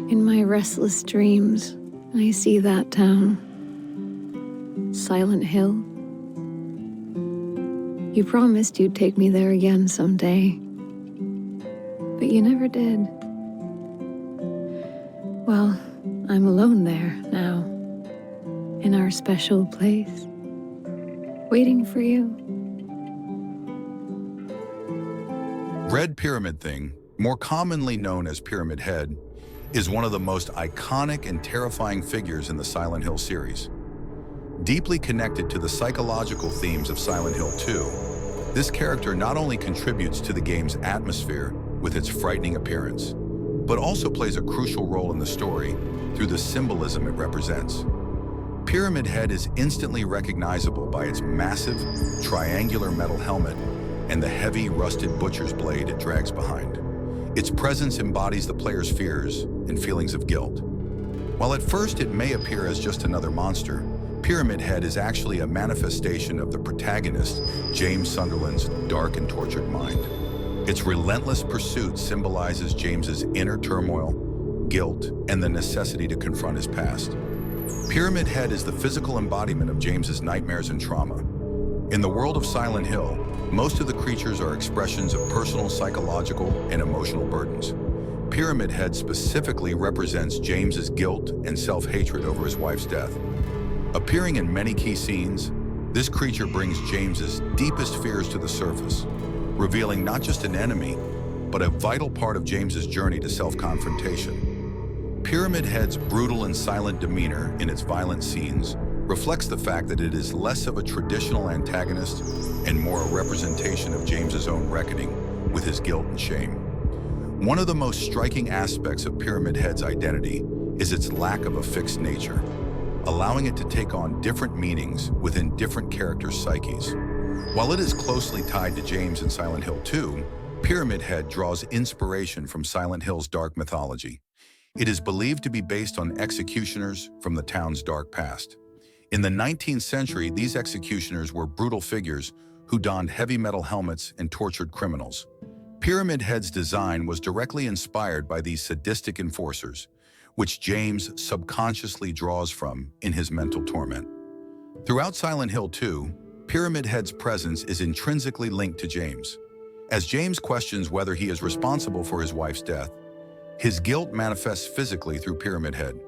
In my restless dreams, I see that town. Silent Hill. You promised you'd take me there again someday, but you never did. Well, I'm alone there now, in our special place, waiting for you. Red Pyramid Thing, more commonly known as Pyramid Head, is one of the most iconic and terrifying figures in the Silent Hill series. Deeply connected to the psychological themes of Silent Hill 2, this character not only contributes to the game's atmosphere with its frightening appearance, but also plays a crucial role in the story through the symbolism it represents. Pyramid Head is instantly recognizable by its massive, triangular metal helmet and the heavy, rusted butcher's blade it drags behind. Its presence embodies the player's fears and feelings of guilt. While at first it may appear as just another monster, Pyramid Head is actually a manifestation of the protagonist, James Sunderland's dark and tortured mind. Its relentless pursuit symbolizes James's inner turmoil, guilt, and the necessity to confront his past. Pyramid Head is the physical embodiment of James's nightmares and trauma. In the world of Silent Hill, most of the creatures are expressions of personal, psychological, and emotional burdens. Pyramid Head specifically represents James's guilt and self-hatred over his wife's death. Appearing in many key scenes, this creature brings James's deepest fears to the surface, revealing not just an enemy, but a vital part of James's journey to self-confrontation. Pyramid Head's brutal and silent demeanor in its violent scenes reflects the fact that it is less of a traditional antagonist and more a representation of James's own reckoning with his guilt and shame. One of the most striking aspects of Pyramid Head's identity is its lack of a fixed nature, allowing it to take on different meanings within different characters' psyches. While it is closely tied to James in Silent Hill 2, Pyramid Head draws inspiration from Silent Hill's dark mythology. It is believed to be based on executioners from the town's dark past. In the 19th century, these executioners were brutal figures who donned heavy metal helmets and tortured criminals. Pyramid Head's design was directly inspired by these sadistic enforcers, which James subconsciously draws from in his mental torment. Throughout Silent Hill 2, Pyramid Head's presence is intrinsically linked to James. As James questions whether he is responsible for his wife's death, his guilt manifests physically through Pyramid Head,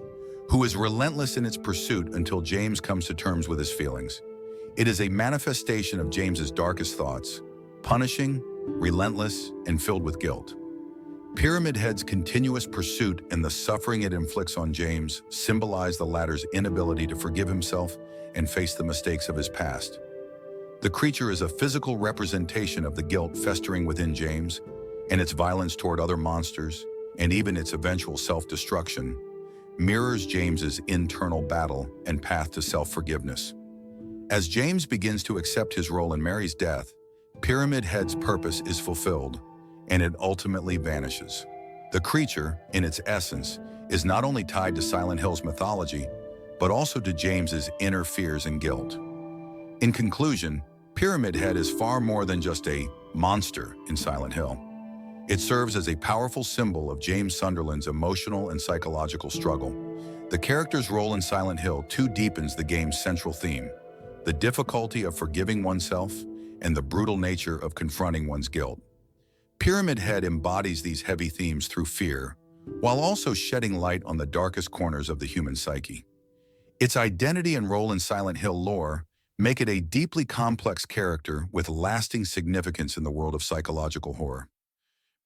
who is relentless in its pursuit until James comes to terms with his feelings. It is a manifestation of James's darkest thoughts, punishing, relentless, and filled with guilt. Pyramid Head's continuous pursuit and the suffering it inflicts on James symbolize the latter's inability to forgive himself and face the mistakes of his past. The creature is a physical representation of the guilt festering within James, and its violence toward other monsters, and even its eventual self-destruction, mirrors James's internal battle and path to self-forgiveness. As James begins to accept his role in Mary's death, Pyramid Head's purpose is fulfilled, and it ultimately vanishes. The creature, in its essence, is not only tied to Silent Hill's mythology, but also to James's inner fears and guilt. In conclusion, Pyramid Head is far more than just a monster in Silent Hill. It serves as a powerful symbol of James Sunderland's emotional and psychological struggle. The character's role in Silent Hill 2 deepens the game's central theme, the difficulty of forgiving oneself and the brutal nature of confronting one's guilt. Pyramid Head embodies these heavy themes through fear, while also shedding light on the darkest corners of the human psyche. Its identity and role in Silent Hill lore make it a deeply complex character with lasting significance in the world of psychological horror.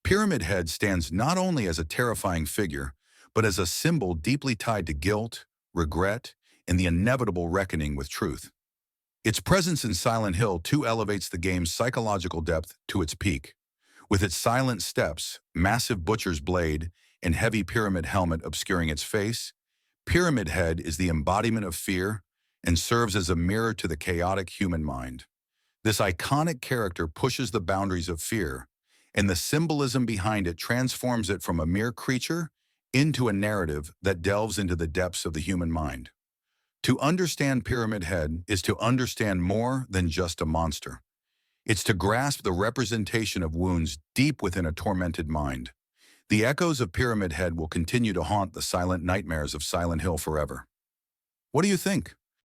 Pyramid Head stands not only as a terrifying figure, but as a symbol deeply tied to guilt, regret, and the inevitable reckoning with truth. Its presence in Silent Hill 2 elevates the game's psychological depth to its peak. With its silent steps, massive butcher's blade, and heavy pyramid helmet obscuring its face, Pyramid Head is the embodiment of fear and serves as a mirror to the chaotic human mind. This iconic character pushes the boundaries of fear, and the symbolism behind it transforms it from a mere creature into a narrative that delves into the depths of the human mind. To understand Pyramid Head is to understand more than just a monster. It's to grasp the representation of wounds deep within a tormented mind. The echoes of Pyramid Head will continue to haunt the silent nightmares of Silent Hill forever. What do you think?